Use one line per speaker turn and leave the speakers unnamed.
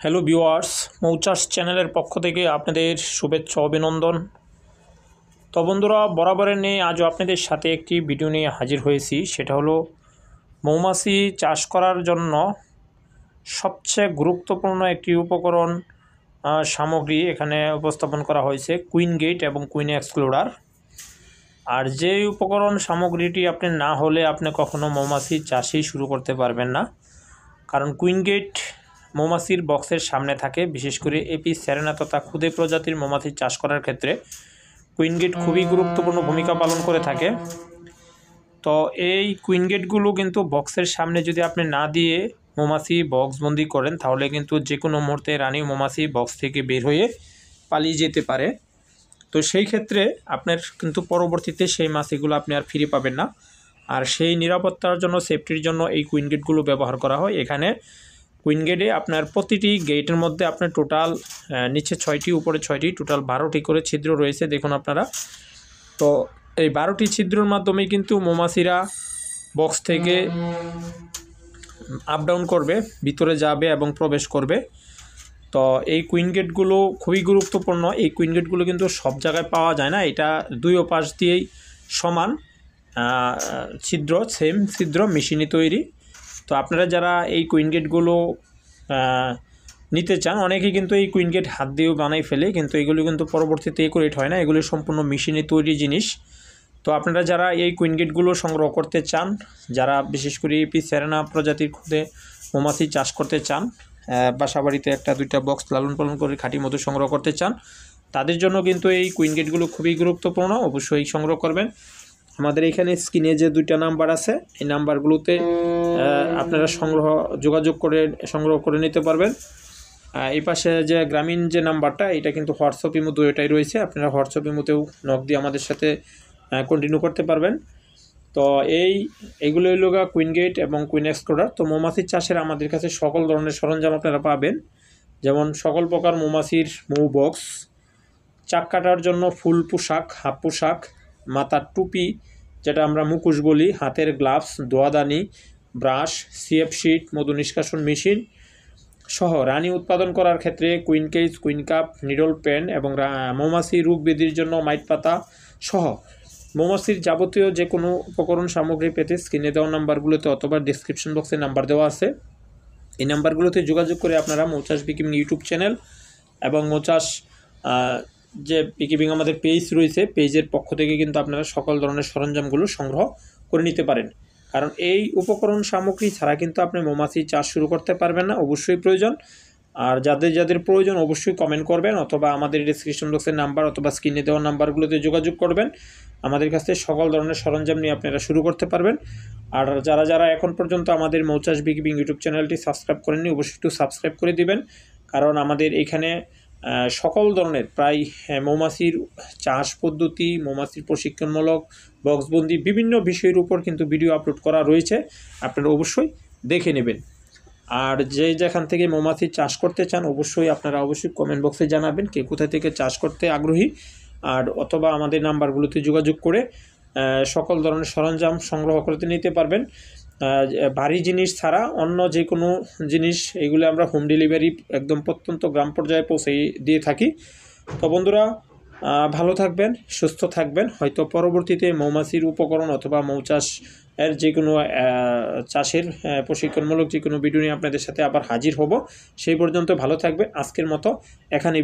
Hello viewers, মৌচাষ চ্যানেলের পক্ষ থেকে আপনাদের শুভেচ্ছা অভিনন্দন। তো বন্ধুরা, বরাবরের নিয়ে আজও আপনাদের সাথে একটি ভিডিও নিয়ে হাজির হয়েছি। সেটা হলো মৌমাছি চাষ করার জন্য সবচেয়ে গুরুত্বপূর্ণ একটি উপকরণ সামগ্রী এখানে উপস্থাপন করা হয়েছে, কুইন গেট এবং কুইন এক্সক্লুডার। আর যে উপকরণ সামগ্রীটি আপনি না হলে আপনি কখনো মৌমাছি চাষই শুরু করতে পারবেন না। কারণ কুইন গেট মৌমাছির বক্সের সামনে থাকে। বিশেষ করে এপিস সেরেনা তথা ক্ষুদে প্রজাতির মৌমাছি চাষ করার ক্ষেত্রে কুইন গেট খুবই গুরুত্বপূর্ণ ভূমিকা পালন করে থাকে। তো এই কুইন গেটগুলো কিন্তু বক্সের সামনে যদি আপনি না দিয়ে মৌমাছি বক্সবন্দি করেন, তাহলে কিন্তু যে কোনো মুহূর্তে রানী মৌমাছি বক্স থেকে বের হয়ে পালিয়ে যেতে পারে। তো সেই ক্ষেত্রে আপনার কিন্তু পরবর্তীতে সেই মাছিগুলো আপনি আর ফিরে পাবেন না। আর সেই নিরাপত্তার জন্য, সেফটির জন্য এই কুইন গেটগুলো ব্যবহার করা হয়। এখানে কুইন গেটে আপনার প্রতিটি গেটের মধ্যে আপনার টোটাল নিচে 6টি, উপরে 6টি, টোটাল 12টি করে ছিদ্র রয়েছে, দেখুন আপনারা। তো এই 12টি ছিদ্রের মাধ্যমে কিন্তু মৌমাছিরা বক্স থেকে আপ ডাউন করবে, ভিতরে যাবে এবং প্রবেশ করবে। তো এই কুইন গেটগুলো খুবই গুরুত্বপূর্ণ। এই কুইন গেটগুলো কিন্তু সব জায়গায় পাওয়া যায় না। এটা দুই পাশ দিয়েই সমান ছিদ্র, সেম ছিদ্র, মেশিনে তৈরি। তো আপনারা যারা এই কুইন গেটগুলো নিতে চান, অনেকেই কিন্তু এই কুইন গেট হাত দিয়েও বানাই ফেলে, কিন্তু এগুলো কিন্তু পরবর্তীতে একুরেট হয় না। এগুলো সম্পূর্ণ মেশিনে তৈরি জিনিস। তো আপনারা যারা এই কুইন গেটগুলো সংগ্রহ করতে চান, যারা বিশেষ করে এপিস সেরেনা প্রজাতির খুদে মৌমাছি চাষ করতে চান, বাসাবাড়িতে একটা দুইটা বক্স লালন পালন করে খাঁটি মধু সংগ্রহ করতে চান, তাদের জন্য কিন্তু এই কুইন গেটগুলো খুবই গুরুত্বপূর্ণ। অবশ্যই সংগ্রহ করবেন। আমাদের এখানে স্ক্রিনে যে দুইটা নাম্বার আছে, এই নাম্বারগুলোতে আপনারা যোগাযোগ করে সংগ্রহ করে নিতে পারবেন। এই পাশে যে গ্রামীণ যে নাম্বারটা, এটা কিন্তু হোয়াটসঅ্যাপ ইমো দুইটাই রয়েছে। আপনারা হোয়াটসঅ্যাপ ইমোতেও নক দিয়ে আমাদের সাথে কন্টিনিউ করতে পারবেন। তো এইগুলো হলো কুইন গেট এবং কুইন এক্সক্লুডার। তো মৌমাছির চাষের আমাদের কাছে সকল ধরনের সরঞ্জাম আপনারা পাবেন, যেমন সকল প্রকার মৌমাছির মৌ বক্স, চাক কাটার জন্য ফুল পোশাক, হাফ পোশাক, মাথার টুপি যেটা আমরা মুখোশ বলি, হাতের গ্লাভস, দোয়াদানি, ব্রাশ, সিএফ শিট, মধু নিষ্কাশন মেশিন সহ রানী উৎপাদন করার ক্ষেত্রে queen cage, queen cup, needle pen এবং মৌমাছি রোগ ব্যাধির জন্য মাইট পাতা সহ মৌমাছির যাবতীয় যে কোনো উপকরণ সামগ্রী পেতে স্ক্রিনে দেওয়া নাম্বারগুলোতে অথবা ডিসক্রিপশন বক্সে নাম্বার দেওয়া আছে, এই নাম্বারগুলোতে যোগাযোগ করে আপনারা মৌচাষ বিকিপিং ইউটিউব চ্যানেল এবং মৌচাষ যে বিকিপিং আমাদের পেজ রয়েছে, পেজের পক্ষ থেকে কিন্তু আপনারা সকল ধরনের সরঞ্জামগুলো সংগ্রহ করে নিতে পারেন। কারণ এই উপকরণ সামগ্রী ছাড়া কিন্তু আপনি মৌমাছি চাষ শুরু করতে পারবেন না। অবশ্যই প্রয়োজন। আর যাদের যাদের প্রয়োজন অবশ্যই কমেন্ট করবেন, অথবা আমাদের ডিসক্রিপশন বক্সের নাম্বার অথবা স্ক্রিনে দেওয়া নাম্বারগুলোতে যোগাযোগ করবেন। আমাদের কাছে সকল ধরনের সরঞ্জাম নিয়ে আপনারা শুরু করতে পারবেন। আর যারা যারা এখন পর্যন্ত আমাদের মৌচাষ বিকিপিং ইউটিউব চ্যানেলটি সাবস্ক্রাইব করেননি, অবশ্যই একটু সাবস্ক্রাইব করে দিবেন। কারণ আমাদের এখানে সকল ধরনের প্রায় মৌমাছির চাষ পদ্ধতি, মৌমাছির প্রশিক্ষণমূলক, বক্সবন্দি বিভিন্ন বিষয়ের উপর কিন্তু ভিডিও আপলোড করা রয়েছে, আপনারা অবশ্যই দেখে নেবেন। আর যেখান থেকে মৌমাছি চাষ করতে চান, আপনারা অবশ্যই কমেন্ট বক্সে জানাবেন কে কোথা থেকে চাষ করতে আগ্রহী। আর অথবা আমাদের নাম্বারগুলোতে যোগাযোগ করে সকল ধরনের সরঞ্জাম সংগ্রহ করতে নিতে পারবেন। ভারী জিনিস ছাড়া অন্য যে কোনো জিনিস, এগুলো আমরা হোম ডেলিভারি একদম প্রত্যন্ত গ্রাম পর্যায়ে পৌঁছে দিয়ে থাকি। তো বন্ধুরা, ভালো থাকবেন, সুস্থ থাকবেন। হয়তো পরবর্তীতে মৌমাছির উপকরণ অথবা মৌচাষ এর যে কোনো চাষের প্রশিক্ষণমূলক যে কোনো ভিডিও নিয়ে আপনাদের সাথে আবার হাজির হব। সেই পর্যন্ত ভালো থাকবেন। আজকের মতো এখানে